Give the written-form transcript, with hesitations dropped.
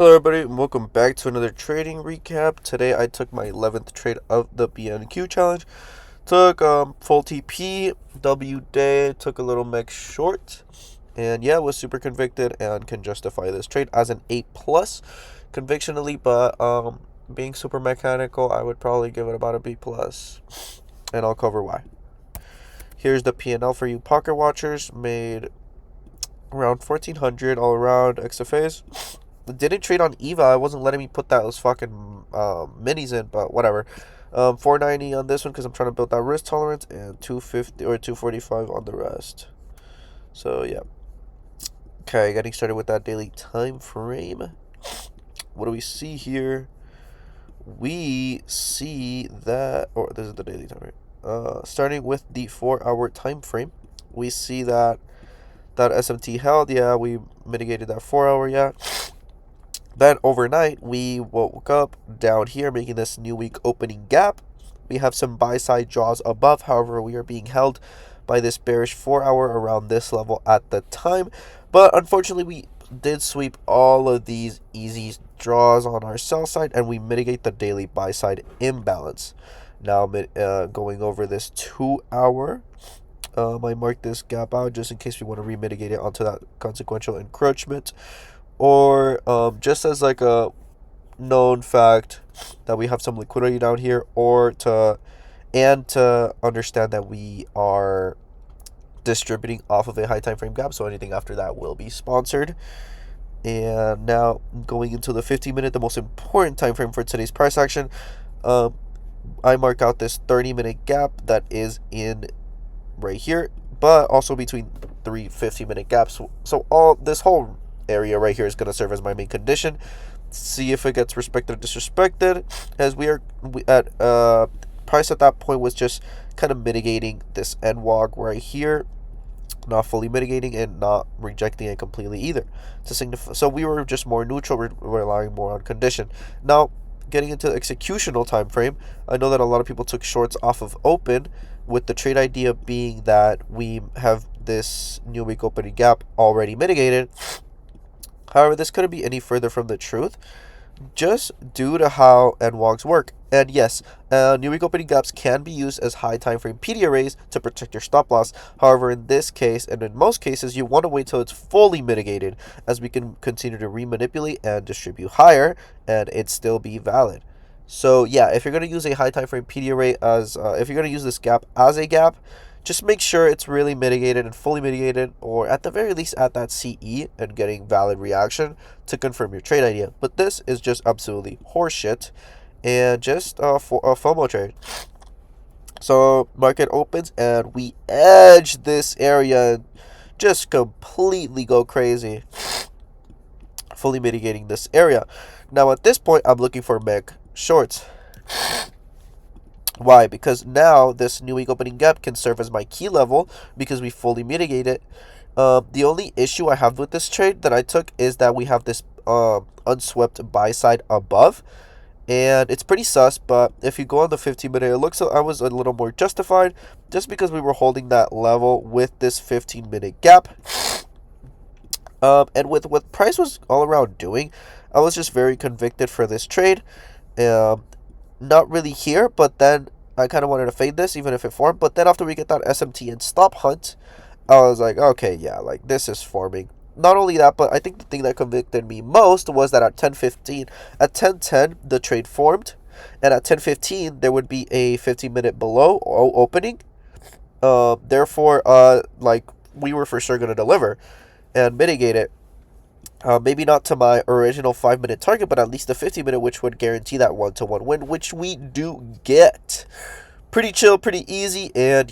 Hello everybody and welcome back to another trading recap. Today I took my 11th trade of the BNQ challenge. Took full TP, W day, took a little mech short. And yeah, was super convicted and can justify this trade as an A+. Convictionally, but being super mechanical, I would probably give it about a B+. And I'll cover why. Here's the P&L for you pocket watchers. Made around 1400 all around XFAs. Didn't trade on Eva. It wasn't letting me put those fucking minis in, but whatever. 490 on this one because I'm trying to build that risk tolerance, and 250 or 245 on the rest. So yeah. Okay, getting started with that daily time frame. What do we see here? We see that, or this is the daily time frame. Starting with the 4-hour time frame, we see that SMT held. Yeah, we mitigated that 4-hour. Yeah. Then overnight, we woke up down here, making this new week opening gap. We have some buy-side draws above. However, we are being held by this bearish 4-hour around this level at the time. But unfortunately, we did sweep all of these easy draws on our sell side, and we mitigate the daily buy-side imbalance. Now, going over this 2-hour, I marked this gap out just in case we want to re-mitigate it onto that consequential encroachment. Or just as like a known fact that we have some liquidity down here, or to understand that we are distributing off of a high time frame gap, so anything after that will be sponsored. And now going into the 15-minute, the most important time frame for today's price action, I mark out this 30-minute gap that is in right here, but also between 3 15-minute gaps. So all this whole area right here is going to serve as my main condition. See if it gets respected or disrespected, as we are at price at that point was just kind of mitigating this NWOG right here, not fully mitigating and not rejecting it completely either. So we were just more neutral, relying more on condition. Now getting into the executional time frame, I know that a lot of people took shorts off of open, with the trade idea being that we have this new week opening gap already mitigated. However, this couldn't be any further from the truth, just due to how NWOGs work. And yes, new week opening gaps can be used as high time frame PD arrays to protect your stop loss. However, in this case, and in most cases, you want to wait till it's fully mitigated, as we can continue to remanipulate and distribute higher, and it still be valid. So yeah, if you're going to use a high time frame PD array as, if you're going to use this gap as a gap, just make sure it's really mitigated and fully mitigated, or at the very least at that CE, and getting valid reaction to confirm your trade idea. But this is just absolutely horseshit and just for a FOMO trade. So market opens and we edge this area and just completely go crazy, fully mitigating this area. Now at this point, I'm looking for mech shorts. Why? Because now this new week opening gap can serve as my key level because we fully mitigate it. The only issue I have with this trade that I took is that we have this unswept buy side above, and it's pretty sus. But if you go on the 15-minute, it looks like I was a little more justified just because we were holding that level with this 15-minute gap. And with what price was all around doing, I was just very convicted for this trade. Not really here, but then I kind of wanted to fade this even if it formed. But then after we get that SMT and stop hunt, I was like, okay, yeah, like this is forming. Not only that, but I think the thing that convicted me most was that at 10:15, at 10:10 the trade formed, and at 10:15 there would be a 15-minute below opening. Therefore, like we were for sure gonna deliver and mitigate it. Maybe not to my original 5-minute target, but at least the 15-minute, which would guarantee that 1-to-1 win, which we do get. Pretty chill, pretty easy, and